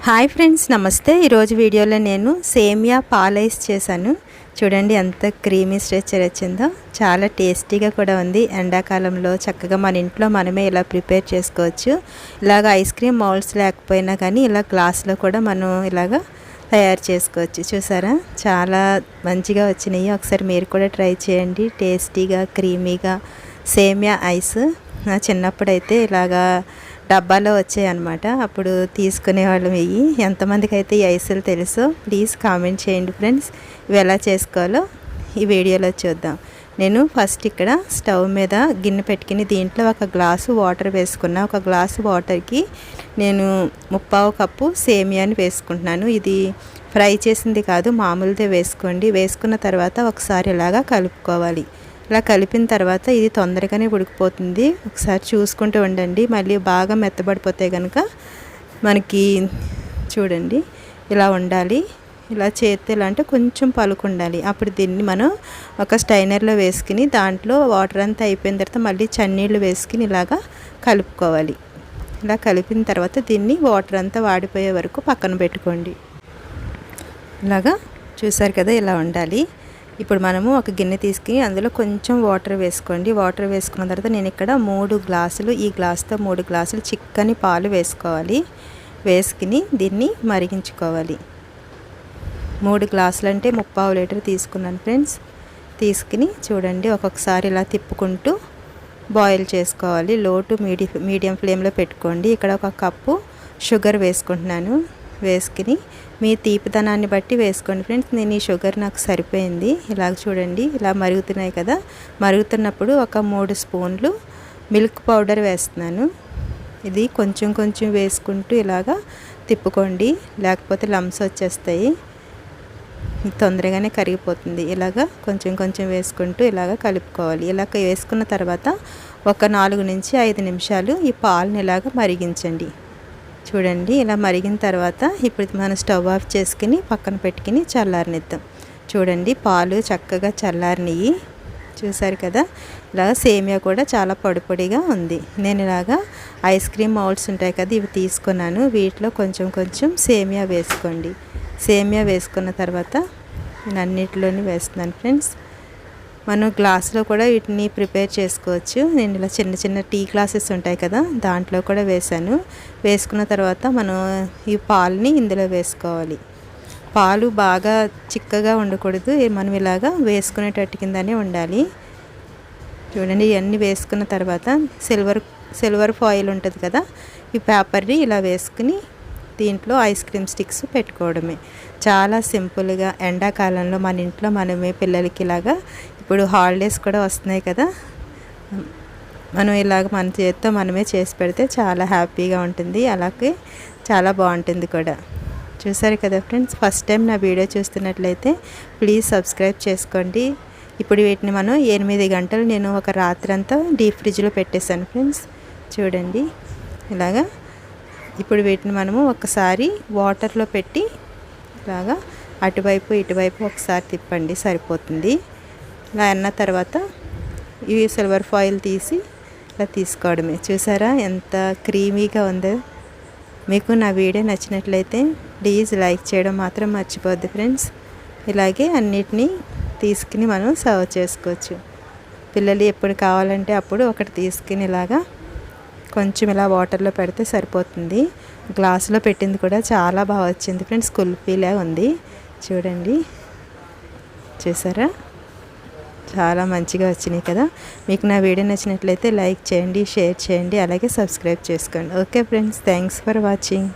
Hi friends, నమస్తే. ఈరోజు వీడియోలో నేను సేమియా పాలైస్ చేశాను. చూడండి ఎంత క్రీమీ స్ట్రక్చర్ వచ్చిందో. చాలా టేస్టీగా కూడా ఉంది. ఎండాకాలంలో చక్కగా మన ఇంట్లో మనమే ఇలా ప్రిపేర్ చేసుకోవచ్చు. ఇలాగ ఐస్ క్రీమ్ మౌల్డ్స్ లేకపోయినా కానీ ఇలా గ్లాస్లో కూడా మనం ఇలాగ తయారు చేసుకోవచ్చు. చూసారా, చాలా మంచిగా వచ్చినాయి. ఒకసారి మీరు కూడా ట్రై చేయండి. టేస్టీగా క్రీమీగా సేమియా ఐస్. నా చిన్నప్పుడైతే ఇలాగా డబ్బాలో వచ్చాయన్నమాట. అప్పుడు తీసుకునేవాళ్ళం. ఇవి ఎంతమందికి అయితే ఈ ఐసులు తెలుసో ప్లీజ్ కామెంట్ చేయండి ఫ్రెండ్స్. ఇవి ఎలా చేసుకోవాలో ఈ వీడియోలో చూద్దాం. నేను ఫస్ట్ ఇక్కడ స్టవ్ మీద గిన్నె పెట్టుకుని దీంట్లో ఒక గ్లాసు వాటర్ వేసుకున్నా. ఒక గ్లాసు వాటర్కి నేను 1/2 కప్పు సేమియాని వేసుకుంటున్నాను. ఇది ఫ్రై చేసింది కాదు, మామూలుదే వేసుకోండి. వేసుకున్న తర్వాత ఒకసారి ఇలాగా కలుపుకోవాలి. ఇలా కలిపిన తర్వాత ఇది తొందరగానే ఉడికిపోతుంది. ఒకసారి చూసుకుంటూ ఉండండి. మళ్ళీ బాగా మెత్తబడిపోతే కనుక మనకి చూడండి ఇలా ఉండాలి. ఇలా చేస్తే ఇలా అంటే కొంచెం పలుకు ఉండాలి. అప్పుడు దీన్ని మనం ఒక స్టైనర్లో వేసుకుని దాంట్లో వాటర్ అంతా అయిపోయిన తర్వాత మళ్ళీ చన్నీళ్ళు వేసుకుని ఇలాగా కలుపుకోవాలి. ఇలా కలిపిన తర్వాత దీన్ని వాటర్ అంతా వాడిపోయే వరకు పక్కన పెట్టుకోండి. ఇలాగా చూసారు కదా, ఇలా ఉండాలి. ఇప్పుడు మనము ఒక గిన్నె తీసుకుని అందులో కొంచెం వాటర్ వేసుకోండి. వాటర్ వేసుకున్న తర్వాత నేను ఇక్కడ 3 గ్లాసులు, ఈ గ్లాస్తో 3 గ్లాసులు చిక్కని పాలు వేసుకోవాలి. వేసుకుని దీన్ని మరిగించుకోవాలి. 3 గ్లాసులు అంటే 3/4 లీటర్ తీసుకున్నాను ఫ్రెండ్స్. తీసుకుని చూడండి ఒక్కొక్కసారి ఇలా తిప్పుకుంటూ బాయిల్ చేసుకోవాలి. లో టు మీడియం ఫ్లేమ్లో పెట్టుకోండి. ఇక్కడ 1 కప్పు షుగర్ వేసుకుంటున్నాను. వేసుకుని మీ తీపిదనాన్ని బట్టి వేసుకోండి ఫ్రెండ్స్. నేను ఈ షుగర్ నాకు సరిపోయింది. ఇలాగ చూడండి ఇలా మరుగుతున్నాయి కదా. మరుగుతున్నప్పుడు ఒక 3 స్పూన్లు మిల్క్ పౌడర్ వేస్తున్నాను. ఇది కొంచెం కొంచెం వేసుకుంటూ ఇలాగా తిప్పుకోండి, లేకపోతే లంప్స్ వచ్చేస్తాయి, తొందరగానే కరిగిపోతుంది. ఇలాగా కొంచెం కొంచెం వేసుకుంటూ ఇలాగ కలుపుకోవాలి. ఇలా వేసుకున్న తర్వాత ఒక 4 నుంచి 5 నిమిషాలు ఈ పాలను ఇలాగ మరిగించండి. చూడండి ఇలా మరిగిన తర్వాత ఇప్పుడు మనం స్టవ్ ఆఫ్ చేసుకుని పక్కన పెట్టుకుని చల్లారనిద్దాం. చూడండి పాలు చక్కగా చల్లారినవి. చూసారు కదా, ఇలాగ సేమియా కూడా చాలా పొడి పొడిగా ఉంది. నేను ఇలాగా ఐస్ క్రీమ్ మౌల్డ్స్ ఉంటాయి కదా, ఇవి తీసుకున్నాను. వీటిలో కొంచెం కొంచెం సేమియా వేసుకోండి. సేమియా వేసుకున్న తర్వాత నేను అన్నిటిలోని వేస్తున్నాను ఫ్రెండ్స్. మనం గ్లాసులో కూడా వీటిని ప్రిపేర్ చేసుకోవచ్చు. నేను ఇలా చిన్న చిన్న టీ గ్లాసెస్ ఉంటాయి కదా, దాంట్లో కూడా వేసాను. వేసుకున్న తర్వాత మనం ఈ పాలని ఇందులో వేసుకోవాలి. పాలు బాగా చిక్కగా ఉండకూడదు, మనం ఇలాగా వేసుకునేటట్టు కిందనే ఉండాలి. చూడండి ఇవన్నీ వేసుకున్న తర్వాత సిల్వర్ ఫాయిల్ ఉంటుంది కదా, ఈ పేపర్ని ఇలా వేసుకుని దీంట్లో ఐస్ క్రీమ్ స్టిక్స్ పెట్టుకోవడమే. చాలా సింపుల్గా ఎండాకాలంలో మన ఇంట్లో మనమే పిల్లలకి ఇలాగా, ఇప్పుడు హాలిడేస్ కూడా వస్తున్నాయి కదా, మనం ఇలాగ మన చేతితో మనమే చేసి పెడితే చాలా హ్యాపీగా ఉంటుంది. అలాగే చాలా బాగుంటుంది కూడా. చూసారు కదా ఫ్రెండ్స్, ఫస్ట్ టైం నా వీడియో చూస్తున్నట్లయితే ప్లీజ్ సబ్స్క్రైబ్ చేసుకోండి. ఇప్పుడు వీటిని మనం 8 గంటలు నేను ఒక రాత్రంతా డీప్ ఫ్రిడ్జ్లో పెట్టేశాను ఫ్రెండ్స్. చూడండి ఇలాగా. ఇప్పుడు వీటిని మనము ఒకసారి వాటర్లో పెట్టి ఇలాగా అటువైపు ఇటువైపు ఒకసారి తిప్పండి, సరిపోతుంది. ఇలా అన్న తర్వాత ఈ సిల్వర్ ఫాయిల్ తీసి ఇలా తీసుకోవడమే. చూసారా ఎంత క్రీమీగా ఉందో. మీకు నా వీడియో నచ్చినట్లయితే ప్లీజ్ లైక్ చేయడం మాత్రం మర్చిపోద్దు ఫ్రెండ్స్. ఇలాగే అన్నిటినీ తీసుకుని మనం సర్వ్ చేసుకోవచ్చు. పిల్లలు ఎప్పుడు కావాలంటే అప్పుడు ఒకటి తీసుకుని ఇలాగా కొంచెం ఇలా వాటర్లో పెడితే సరిపోతుంది. గ్లాసులో పెట్టింది కూడా చాలా బాగా వచ్చింది ఫ్రెండ్స్, కుల్ఫీలా ఉంది. చూడండి చూసారా, చాలా మంచిగా వచ్చినాయి కదా. మీకు నా వీడియో నచ్చినట్లయితే లైక్ చేయండి, షేర్ చేయండి, అలాగే సబ్స్క్రైబ్ చేసుకోండి. Okay friends, thanks for watching.